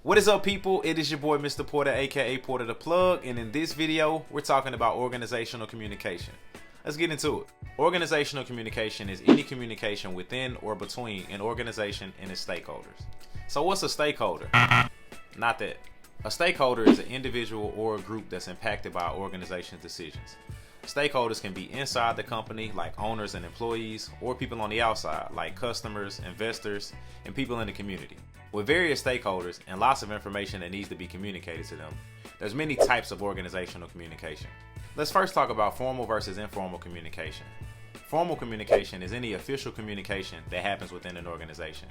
What is up, people? It is your boy Mr. Porter, aka Porter the Plug, and in this video we're talking about organizational communication. Let's get into it. Organizational communication is any communication within or between an organization and its stakeholders. So what's a stakeholder? Not that. A stakeholder is an individual or a group that's impacted by an organization's decisions. Stakeholders can be inside the company, like owners and employees, or people on the outside, like customers, investors, and people in the community. With various stakeholders and lots of information that needs to be communicated to them, there's many types of organizational communication. Let's first talk about formal versus informal communication. Formal communication is any official communication that happens within an organization.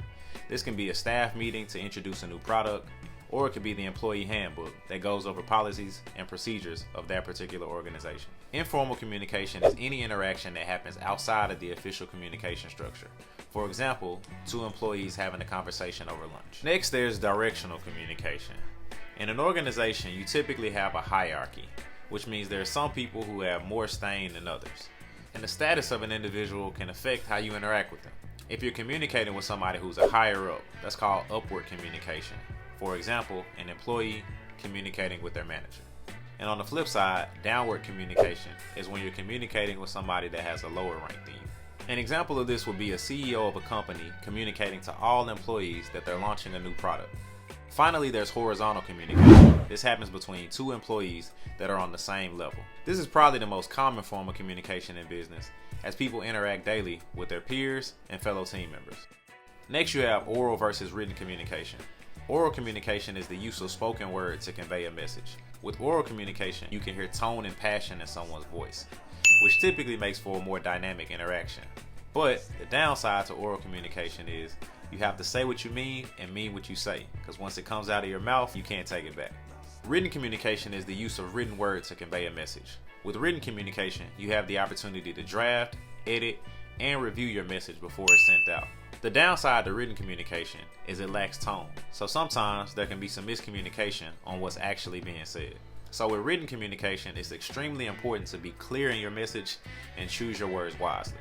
This can be a staff meeting to introduce a new product, or it could be the employee handbook that goes over policies and procedures of that particular organization. Informal communication is any interaction that happens outside of the official communication structure. For example, two employees having a conversation over lunch. Next, there's directional communication. In an organization, you typically have a hierarchy, which means there are some people who have more staying than others. And the status of an individual can affect how you interact with them. If you're communicating with somebody who's a higher up, that's called upward communication. For example, an employee communicating with their manager. And on the flip side, downward communication is when you're communicating with somebody that has a lower rank than you. An example of this would be a CEO of a company communicating to all employees that they're launching a new product. Finally, there's horizontal communication. This happens between two employees that are on the same level. This is probably the most common form of communication in business, as people interact daily with their peers and fellow team members. Next, you have oral versus written communication. Oral communication is the use of spoken word to convey a message. With oral communication, you can hear tone and passion in someone's voice, which typically makes for a more dynamic interaction. But the downside to oral communication is you have to say what you mean and mean what you say, because once it comes out of your mouth, you can't take it back. Written communication is the use of written words to convey a message. With written communication, you have the opportunity to draft, edit, and review your message before it's sent out. The downside to written communication is it lacks tone, so sometimes there can be some miscommunication on what's actually being said. So with written communication, it's extremely important to be clear in your message and choose your words wisely.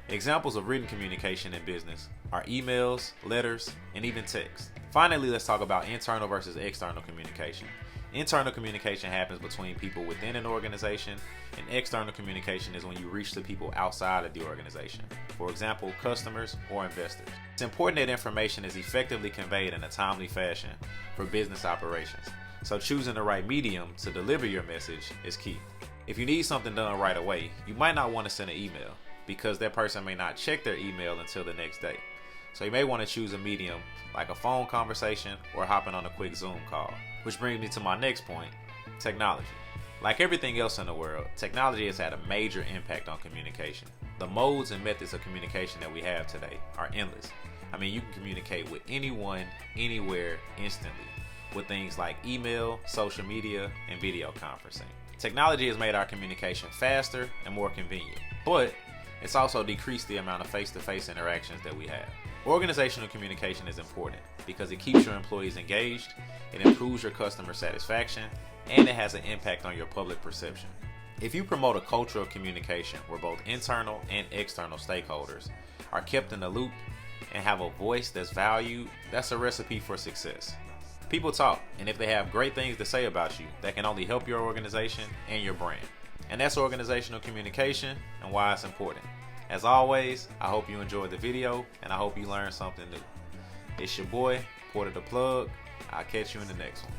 Examples of written communication in business are emails, letters, and even text. Finally, let's talk about internal versus external communication. Internal communication happens between people within an organization, and external communication is when you reach the people outside of the organization. For example, customers or investors. It's important that information is effectively conveyed in a timely fashion for business operations. So choosing the right medium to deliver your message is key. If you need something done right away, you might not want to send an email because that person may not check their email until the next day. So you may want to choose a medium like a phone conversation or hopping on a quick Zoom call. Which brings me to my next point, technology. Like everything else in the world, technology has had a major impact on communication. The modes and methods of communication that we have today are endless. I mean, you can communicate with anyone, anywhere, instantly, with things like email, social media, and video conferencing. Technology has made our communication faster and more convenient, but it's also decreased the amount of face-to-face interactions that we have. Organizational communication is important because it keeps your employees engaged, it improves your customer satisfaction, and it has an impact on your public perception. If you promote a culture of communication where both internal and external stakeholders are kept in the loop and have a voice that's valued, that's a recipe for success. People talk, and if they have great things to say about you, that can only help your organization and your brand. And that's organizational communication and why it's important. As always, I hope you enjoyed the video and I hope you learned something new. It's your boy, Porter the Plug. I'll catch you in the next one.